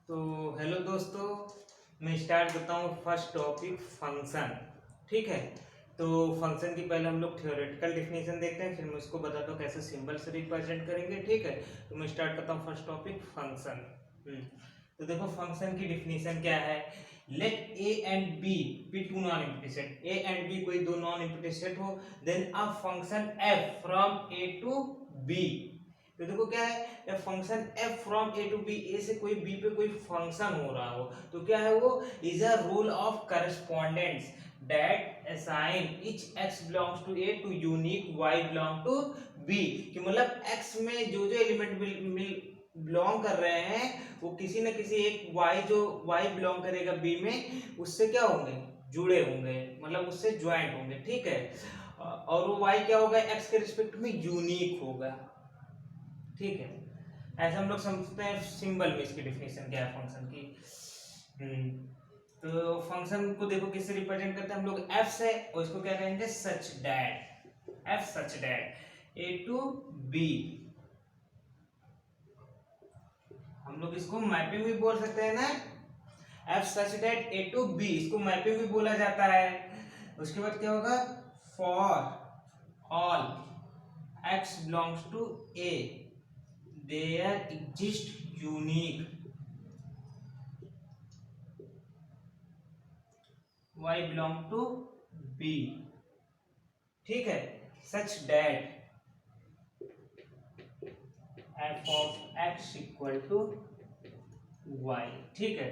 तो हेलो दोस्तों, मैं स्टार्ट करता हूँ फर्स्ट टॉपिक फंक्शन। ठीक है, तो फंक्शन की पहले हम लोग थ्योरेटिकल डिफिनेशन देखते हैं, फिर मैं उसको बताता हूँ कैसे सिंबल से रिप्रेजेंट करेंगे। ठीक है, तो मैं स्टार्ट करता हूँ फर्स्ट टॉपिक फंक्शन। तो देखो फंक्शन की डिफिनेशन क्या है। Let A and B be two non empty set, A and B कोई दो नॉन एम्प्टी सेट हो, then a function f from A to B. तो देखो क्या है, function f from A to B, A से कोई बी पे कोई फंक्शन हो रहा हो तो क्या है वो is a rule of correspondence that assign each x belongs to A to unique y belong to b। कि मतलब x में जो जो एलिमेंट बिलोंग कर रहे हैं वो किसी न किसी एक y जो y बिलोंग करेगा b में उससे क्या होंगे, जुड़े होंगे, मतलब उससे ज्वाइंट होंगे। ठीक है, और वो y क्या होगा, x के रिस्पेक्ट में यूनिक होगा। ठीक है, ऐसे हम लोग समझते हैं सिंबल में इसकी डेफिनेशन क्या है फंक्शन की। तो फंक्शन को देखो किससे रिप्रेजेंट करते हैं हम लोग, एफ से, और इसको क्या कहेंगे such that, F such that A to B. हम लोग इसको मैपिंग भी बोल सकते हैं ना, F such that A to B, इसको मैपिंग भी बोला जाता है। उसके बाद क्या होगा, for all X belongs to A there exist unique y belong to b। ठीक है, such that f of x equal to y। ठीक है,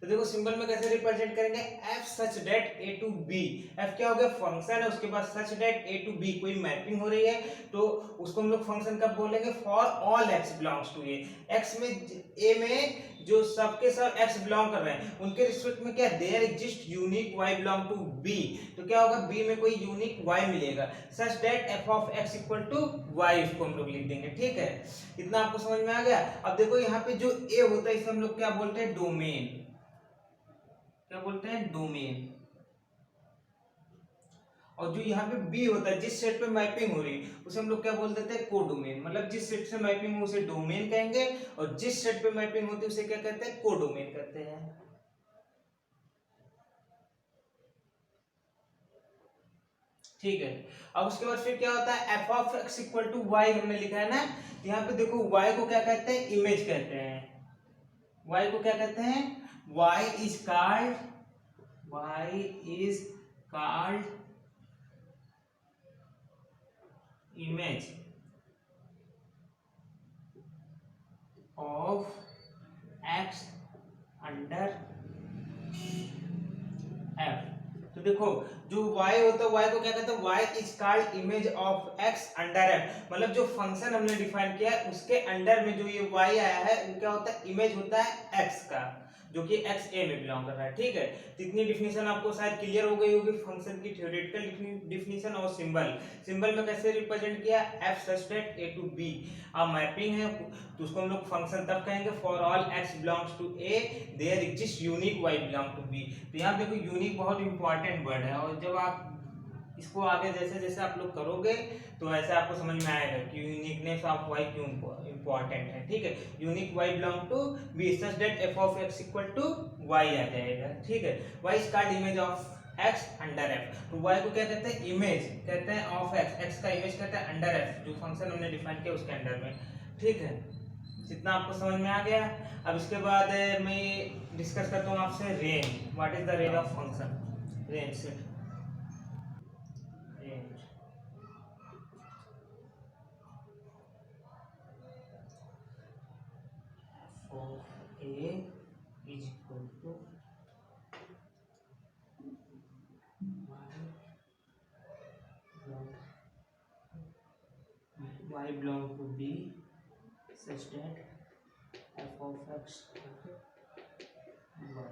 तो देखो सिंबल में कैसे रिप्रेजेंट करेंगे, f such that a to b। f क्या हो गया, फंक्शन है, उसके बाद such that a to b कोई मैपिंग हो रही है तो उसको हम लोग फंक्शन कब बोलेंगे, for all x belongs to a। x में a में जो सबके सब x बिलोंग कर रहे हैं उनके रिस्पेक्ट में क्या there exist unique y belong to b। तो क्या होगा, b में कोई यूनिक y मिलेगा, such that f of x equal to y, इसको हम लोग लिख देंगे। ठीक है, इतना आपको समझ में आ गया। अब देखो यहाँ पे जो a होता है इसे हम लोग क्या बोलते हैं, डोमेन। क्या बोलते हैं, डोमेन। और जो यहाँ पे बी होता है, जिस सेट पे मैपिंग हो रही है उसे हम लोग क्या बोल देते हैं, कोडोमेन। मतलब जिस सेट से मैपिंग हो उसे डोमेन कहेंगे, और जिस सेट पे मैपिंग होती है उसे क्या कहते हैं, कोडोमेन कहते हैं। ठीक है, अब उसके बाद फिर क्या होता है, F of X equal to Y हमने लिखा है ना, यहाँ पे देखो वाई को क्या कहते हैं, इमेज कहते हैं। वाई को क्या कहते हैं, Y is called image of x under f। तो देखो जो y होता है y को क्या कहते हैं, y is called image of x under f। मतलब जो फंक्शन हमने डिफाइन किया है उसके अंडर में जो ये y आया है वो क्या होता है, इमेज होता है x का, जो कि x a में बिलोंग कर रहा है। ठीक है, तो इतनी डिफिनेशन आपको शायद क्लियर हो गई होगी फंक्शन की थ्योरेटिकल डिफिनेशन। और सिंबल, सिंबल में कैसे रिप्रेजेंट किया, f such that a to b। अब मैपिंग है तो उसको हम लोग फंक्शन तब कहेंगे for all x belongs to a there exist unique y belong to b। तो यहाँ देखो यूनिक बहुत इंपॉर्टेंट वर्ड है, और जब आप इसको आगे जैसे जैसे आप लोग करोगे तो ऐसे आपको समझ में आएगा कि यूनिकनेस ऑफ y क्यों इंपॉर्टेंट है। ठीक है, unique y belong to b such that f of x equal to y आ जाएगा। ठीक है, y is called image of x under f। तो y को क्या कहते हैं, इमेज कहते हैं ऑफ x, x का इमेज कहते हैं अंडर f, जो फंक्शन हमने डिफाइन किया उसके अंडर में। ठीक है, जितना आपको समझ में आ गया। अब इसके बाद मैं डिस्कस करता हूँ आपसे range. What is the range of function, range से range of a is equal to y belong to b such that f of x y।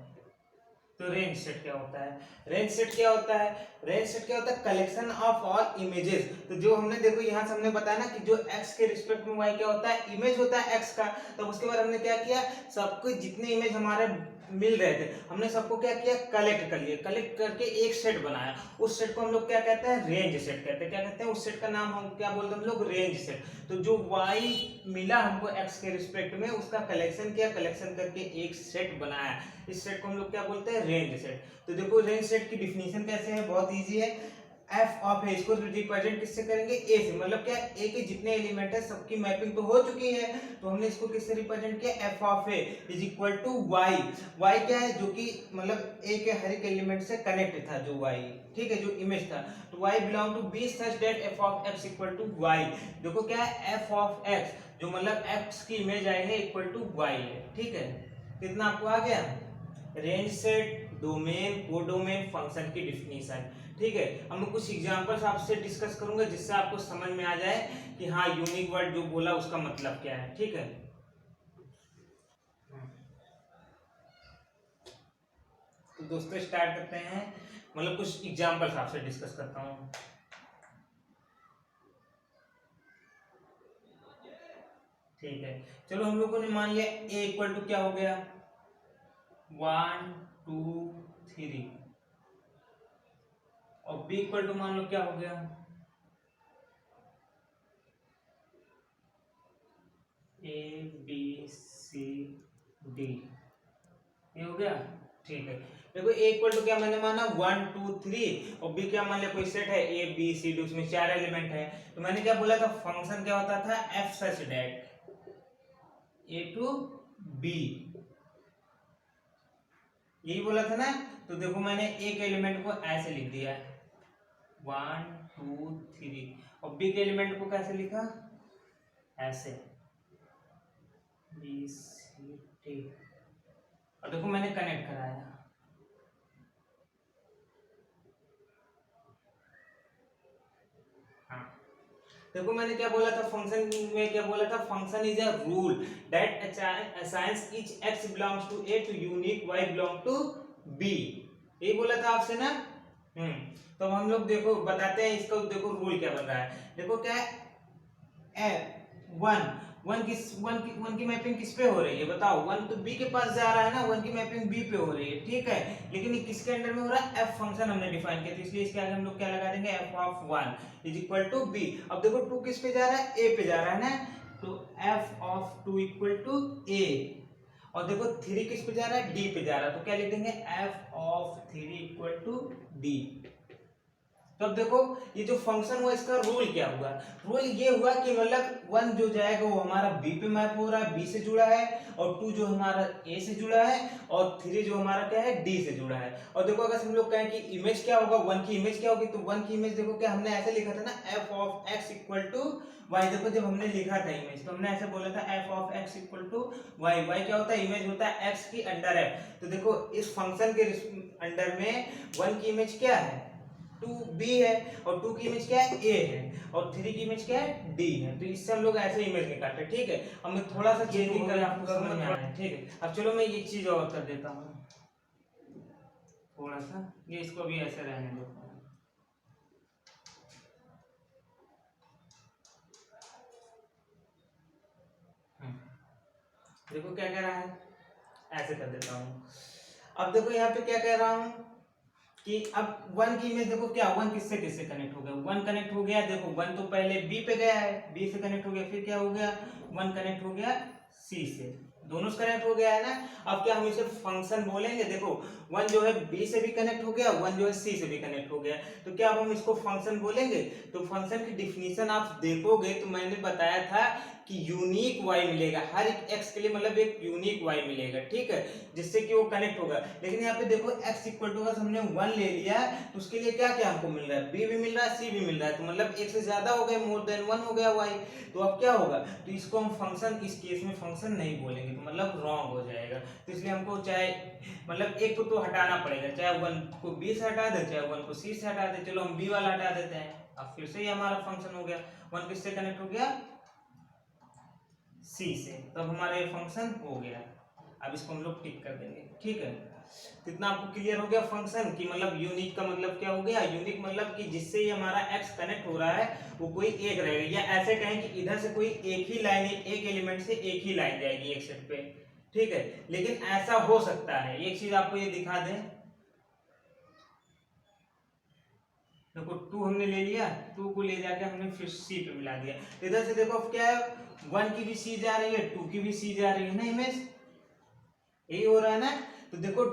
तो रेंज सेट क्या होता है, रेंज सेट क्या होता है, रेंज सेट क्या होता है, कलेक्शन ऑफ ऑल इमेजेस। तो जो हमने देखो यहाँ से हमने बताया ना कि जो x के रिस्पेक्ट में y क्या होता है, इमेज होता है x का। तो उसके बाद हमने क्या किया, सबको जितने इमेज हमारे मिल रहे थे, हमने सबको क्या किया, कलेक्ट कर लिया, कलेक्ट करके एक सेट बनाया। उस सेट को हम लोग क्या कहते हैं, रेंज सेट कहते हैं। क्या कहते हैं, उस सेट का नाम हम क्या बोलते हैं, हम लोग रेंज सेट। तो जो y मिला हमको x के रिस्पेक्ट में, उसका कलेक्शन किया, कलेक्शन करके एक सेट बनाया। इस सेट को हम लोग क्या बोलते हैं, रेंज सेट। तो देखो रेंज सेट की डिफिनीशन कैसे है, बहुत इजी है। एफ ऑफ ए, इसको रिप्रेजेंट किससे करेंगे, ए से, मतलब क्या ए के जितने एलिमेंट है सबकी मैपिंग तो हो चुकी है, तो हमने इसको किससे रिप्रेजेंट किया, F of A is equal to Y. Y क्या है, जो कि मतलब ए के हर एक एलिमेंट से कनेक्ट था, जो वाई, ठीक है, जो इमेज था। तो Y belong to B such that F of X equal to Y. देखो क्या है, एफ ऑफ एक्स, जो मतलब एक्स की इमेज आई है, इक्वल टू वाई है, ठीक है। कितना आपको आ गया, range set, domain, codomain, function की डिफिनीशन, ठीक है। अब मैं कुछ एग्जांपल्स आपसे डिस्कस करूंगा जिससे आपको समझ में आ जाए कि हाँ यूनिक वर्ड जो बोला उसका मतलब क्या है, ठीक है। तो दोस्तों स्टार्ट करते हैं, मतलब कुछ एग्जांपल्स आपसे डिस्कस करता हूँ। ठीक है, चलो हम लोगों ने मान लिया a इक्वल टू क्या हो गया, 1 2 3, और b इक्वल टू मान लो क्या हो गया, a b c d, ये हो गया, ठीक है। देखो a इक्वल टू क्या मैंने माना, 1 2 3, और b क्या मान लिया, कोई सेट है a b c d, उसमें 4 एलिमेंट है। तो मैंने क्या बोला था, फंक्शन क्या होता था, f such that a to b, यही बोला था ना। तो देखो मैंने एक एलिमेंट को ऐसे लिख दिया, 1 2 3, और बी के एलिमेंट को कैसे लिखा, ऐसे, बी सी डी, और देखो मैंने कनेक्ट कराया। हाँ, देखो मैंने क्या बोला था, फंक्शन में क्या बोला था, function is a rule that assigns each X belongs to A to unique Y belong to B, यही बोला था आपसे ना। तो हम लोग देखो बताते हैं इसका, देखो रूल क्या बन रहा है। देखो क्या है, वन की मैपिंग किस पे हो रही है बताओ, वन तो बी के पास जा रहा है ना, वन की मैपिंग बी पे हो रही है, ठीक है। लेकिन ये किसके अंडर में हो रहा है, एफ फंक्शन हमने डिफाइन किया, तो इसलिए इसके आगे हम लोग क्या लगा देंगे, F of 1 is equal to B. अब देखो 2 किस पे जा रहा है, ए पे जा रहा है ना, तो एफ ऑफ 2 इक्वल टू ए, और देखो 3 किस पे जा रहा है, डी पे जा रहा है, तो क्या लिख देंगे, F of 3 equal to D. तो अब देखो ये जो फंक्शन हुआ इसका रूल क्या हुआ, रूल ये हुआ कि मतलब 1 जो जाएगा वो हमारा b पे मैप हो रहा है, b से जुड़ा है, और 2 जो हमारा a से जुड़ा है, और 3 जो हमारा क्या है, d से जुड़ा है। और देखो अगर हम लोग कहें कि इमेज क्या होगा, 1 की इमेज क्या होगी, तो 1 की इमेज देखो क्या हमने ऐसे लिखा था ना, f of x equal to Y. देखो जब हमने लिखा था इमेज तो हमने ऐसे बोला था f of x equal to Y. Y क्या होता है, इमेज होता है x की अंडर है। तो देखो इस फंक्शन के अंडर में 1 की इमेज क्या है, 2b है, और 2 की इमेज क्या है, a है, और 3 की इमेज क्या है, d है। तो इससे हम लोग ऐसे इमेज निकालते हैं, ठीक है। अब मैं थोड़ा सा चेंजिंग कर आपको समझ में आ रहा है, ठीक है। अब चलो मैं एक चीज और कर देता हूँ, थोड़ा सा ये इसको भी ऐसे रहने दो। देखो क्या कह रहा है, ऐसे कर देता हूँ। अब देखो यहाँ पे क्या कह रहा हूँ कि अब 1 की इमेज देखो क्या, 1 किससे किससे कनेक्ट हो गया, 1 कनेक्ट हो गया, देखो 1 तो पहले b पे गया है, b से कनेक्ट हो गया, फिर क्या हो गया, 1 कनेक्ट हो गया c से, दोनों से कनेक्ट हो गया है ना। अब क्या हम इसे फंक्शन बोलेंगे, देखो 1 जो है b से भी कनेक्ट हो गया, 1 जो है c से भी कनेक्ट हो गया, तो क्या अब हम इसको फंक्शन बोलेंगे। तो फंक्शन की डिफिनीशन आप देखोगे तो मैंने बताया था कि यूनिक y मिलेगा, हर एक x के लिए मतलब एक यूनिक y मिलेगा, ठीक है, जिससे कि वो कनेक्ट होगा। लेकिन यहाँ पे देखो x इक्वल टू हमने 1 ले लिया, तो उसके लिए क्या क्या हमको मिल रहा है, b भी मिल रहा है, c भी मिल रहा है, तो मतलब एक से ज्यादा हो गए, मोर देन 1 हो गया y। तो अब क्या होगा, तो इसको हम फंक्शन, इस केस में फंक्शन नहीं बोलेंगे, तो मतलब रॉन्ग हो जाएगा। तो इसलिए हमको चाहे मतलब एक को तो हटाना पड़ेगा, चाहे 1 को b से हटा दे, चाहे 1 को c से हटा दे। चलो हम b वाला हटा देते हैं, अब फिर से ही हमारा फंक्शन हो गया, 1 किससे कनेक्ट हो गया, c से, तब हमारा ये फंक्शन हो गया। अब इसको हम लोग टिक कर देंगे, ठीक है। कितना आपको क्लियर हो गया फंक्शन की, मतलब यूनिक का मतलब क्या हो गया, यूनिक मतलब कि जिससे ये हमारा x कनेक्ट हो रहा है वो कोई एक रहेगा, या ऐसे कहें कि इधर से कोई एक ही लाइन, एक एलिमेंट से एक ही लाइन जाएगी एक सेट पे, ठीक है, लेकिन ऐसा हो सकता है, एक चीज आपको ये दिखा दें, देखो 2 हमने ले लिया, 2 को ले जाके हमने फिर सी पे मिला दिया, इधर से देखो अब क्या है, 1 की भी सी जा रही है, 2 की भी सी जा रही है ना इमेज, यही हो रहा है ना। तो देखो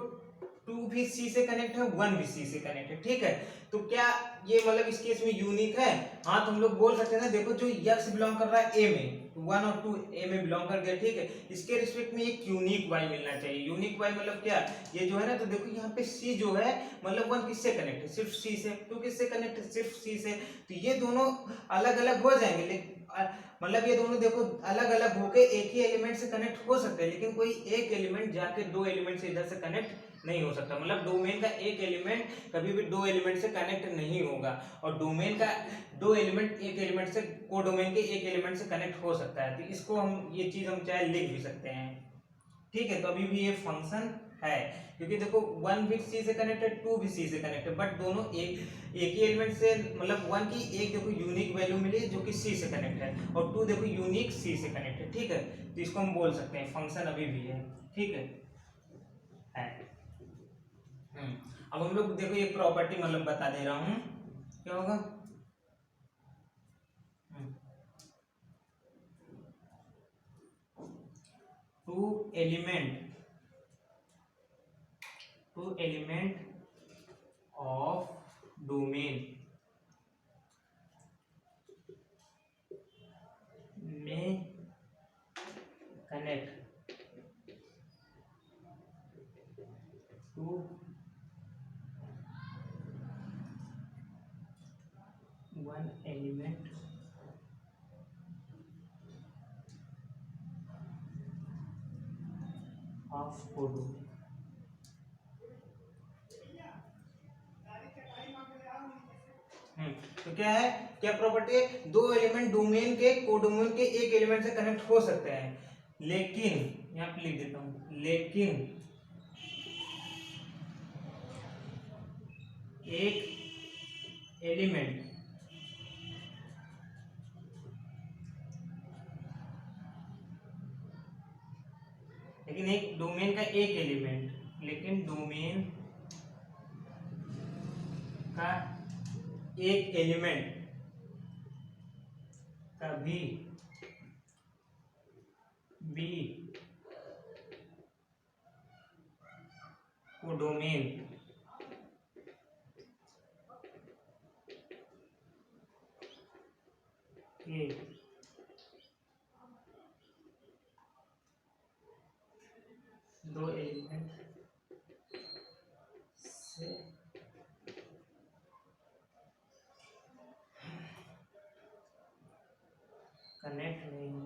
2 भी सी से कनेक्ट है, 1 भी सी से कनेक्ट है, ठीक है। तो क्या ये मतलब इस केस में यूनिक है? हाँ, तो हम लोग बोल सकते हैं ना, देखो जो x बिलोंग कर रहा है ए में, 1 और 2 ए में बिलोंग कर गया, ठीक है। इसके रिस्पेक्ट में एक यूनिक y मिलना चाहिए। यूनिक y मतलब क्या, ये जो है ना, तो देखो यहाँ पे c जो है मतलब 1 किससे कनेक्ट है, सिर्फ c से, 2 किससे कनेक्ट है, सिर्फ c से। तो ये दोनों अलग अलग हो जाएंगे, लेकिन मतलब ये दोनों देखो अलग अलग होके एक ही एलिमेंट से कनेक्ट हो सकते हैं, लेकिन कोई एक एलिमेंट जाके दो एलिमेंट से इधर से कनेक्ट नहीं हो सकता। मतलब डोमेन का एक एलिमेंट कभी भी दो एलिमेंट से कनेक्ट नहीं होगा, और डोमेन का दो एलिमेंट एक एलिमेंट से, कोडोमेन के एक एलिमेंट से कनेक्ट हो सकता है। तो इसको हम, ये चीज हम चाहे लिख भी सकते हैं, ठीक है। तो अभी भी ये फंक्शन है, क्योंकि देखो 1 भी सी से कनेक्टेड, 2 भी सी से कनेक्टेड, बट दोनों एक ही एलिमेंट से, मतलब 1 की एक देखो यूनिक वैल्यू मिली जो कि सी से कनेक्ट है, और 2 देखो यूनिक सी से कनेक्ट है, ठीक है। तो इसको हम बोल सकते हैं फंक्शन अभी भी है, ठीक है। अब हम लोग देखो ये प्रॉपर्टी मतलब बता दे रहा हूं, क्या होगा, टू एलिमेंट ऑफ डोमेन में connect to one element of codomain. तो क्या है, क्या प्रॉपर्टी है, दो एलिमेंट डोमेन के कोडोमेन के एक एलिमेंट से कनेक्ट हो सकते हैं, लेकिन यहाँ पे लिख देता हूं, लेकिन एक एलिमेंट लेकिन एक डोमेन का एक एलिमेंट, लेकिन डोमेन का एक एलिमेंट कभी भी कोडोमेन के दो एलिमेंट से कनेक्ट नहीं हो।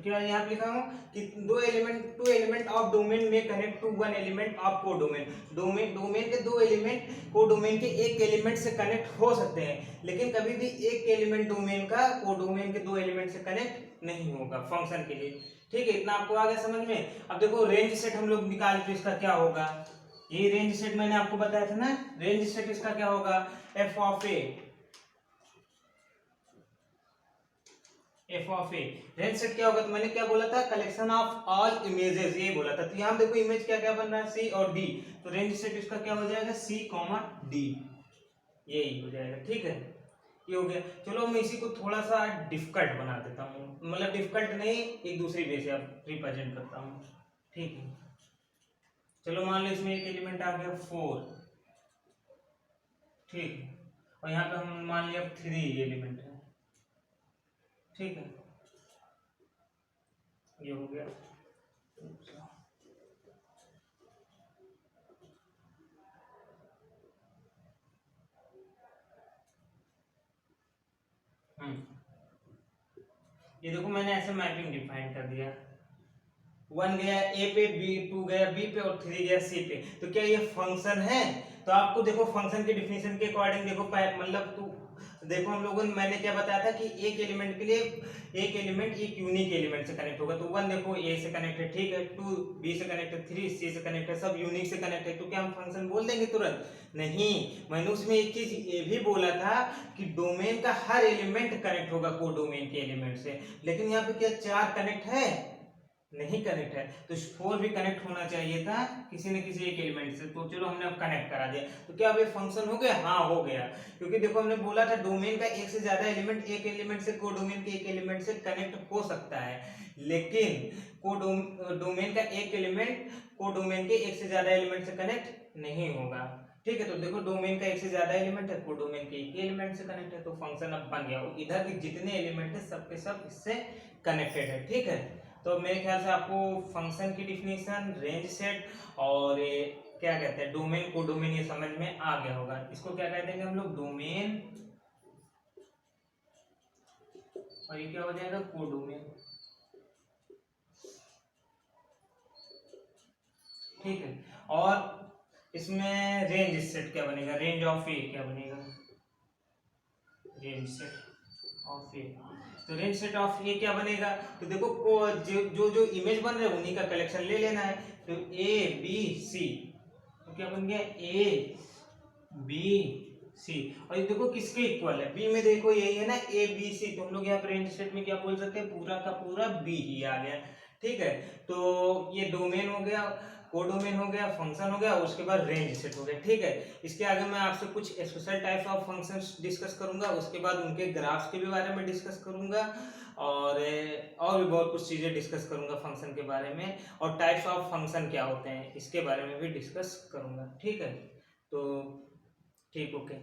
क्या यहाँ लिखा हूँ कि टू एलिमेंट ऑफ डोमेन में connect to one element of codomain. Domain के दो एलिमेंट कोडोमेन के एक एलिमेंट से कनेक्ट हो सकते हैं, लेकिन कभी भी एक एलिमेंट डोमेन का कोडोमेन के दो एलिमेंट से कनेक्ट नहीं होगा फंक्शन के लिए, ठीक है। इतना आपको आ गया समझ में। अब देखो रेंज सेट हम लोग निकाल, तो इसका क्या होगा, ये रेंज सेट मैंने आपको बताया था ना, रेंज सेट इसका क्या होगा, F of A. Range set क्या होगा, तो मैंने क्या बोला था, कलेक्शन ऑफ ऑल इमेजेस, ये बोला था। तो यहाँ देखो इमेज क्या क्या बन रहा है, सी और डी, तो रेंज सेट इसका क्या हो जाएगा, सी कॉमा डी, यही हो जाएगा, ठीक है। ये हो गया। चलो मैं इसी को थोड़ा सा डिफिकल्ट बना देता हूँ, मतलब डिफिकल्ट नहीं, एक दूसरी वे से अब रिप्रेजेंट करता हूँ, ठीक है। चलो मान लो इसमें एक एलिमेंट आ गया 4, ठीक है, और यहाँ पे हम मान लिया 3 एलिमेंट है, ठीक है, ये हो गया। ये देखो मैंने ऐसे मैपिंग डिफाइन कर दिया, 1 गया ए पे, 2 गया बी पे, और 3 गया सी पे। तो क्या ये फंक्शन है? तो आपको देखो फंक्शन के डिफिनेशन के अकॉर्डिंग देखो मतलब तू देखो हम लोगों ने मैंने क्या बताया था कि एक एलिमेंट के लिए एक एलिमेंट एक यूनिक एलिमेंट से कनेक्ट होगा। तो 1 देखो ए से कनेक्ट है, ठीक है, 2 बी से कनेक्ट है, 3 सी से कनेक्ट है, सब यूनिक से कनेक्ट है। तो क्या हम फंक्शन बोल देंगे तुरंत? नहीं, मैंने उसमें एक चीज ये भी बोला था कि डोमेन का हर एलिमेंट कनेक्ट होगा को डोमेन के एलिमेंट से। लेकिन यहाँ पे क्या 4 कनेक्ट है? नहीं कनेक्ट है। तो 4 भी कनेक्ट होना चाहिए था किसी न किसी एक एलिमेंट से। तो चलो हमने अब कनेक्ट करा दिया। तो क्या अब ये फंक्शन हो गया? हाँ हो गया, क्योंकि देखो हमने बोला था डोमेन का एक से ज्यादा एलिमेंट एक एलिमेंट से को डोमेन के एक एलिमेंट से कनेक्ट हो सकता है, लेकिन डोमेन का एक एलिमेंट को डोमेन के एक से ज्यादा एलिमेंट से कनेक्ट नहीं होगा। ठीक है, तो देखो डोमेन का एक से ज्यादा एलिमेंट है, को डोमेन के एक एलिमेंट से कनेक्ट है, तो फंक्शन अब बन गया। इधर के जितने एलिमेंट है सब के सब इससे कनेक्टेड है। ठीक है, तो मेरे ख्याल से आपको फंक्शन की डिफिनीशन, रेंज सेट और क्या कहते हैं डोमेन को डोमेन ये समझ में आ गया होगा। इसको क्या कहते हैं हम लोग? डोमेन, और ये क्या हो जाएगा? को डोमेन। ठीक है, और इसमें रेंज सेट क्या बनेगा? रेंज ऑफ ए क्या बनेगा? रेंज सेट ऑफ ए। तो रेंज सेट ऑफ ए क्या बनेगा? तो देखो जो जो इमेज बन रहे हैं उन्हीं का कलेक्शन ले लेना है। तो ए बी सी, तो क्या बन गया? A B C. और ये देखो किसके इक्वल है? बी में देखो यही है ना, ए बी सी। तो हम लोग यहाँ पर रेंज सेट में क्या बोल सकते हैं? पूरा का पूरा बी ही आ गया। ठीक है, तो ये डोमेन हो गया, कोडोमेन हो गया, फंक्शन हो गया, उसके बाद रेंज सेट हो गया। ठीक है, इसके आगे मैं आपसे कुछ special types of functions discuss करूंगा, उसके बाद उनके ग्राफ्स के भी बारे में डिस्कस करूंगा, और भी बहुत कुछ चीजें डिस्कस करूंगा फंक्शन के बारे में, और टाइप्स ऑफ फंक्शन क्या होते हैं इसके बारे में भी डिस्कस करूंगा। ठीक है, तो ठीक, ओके।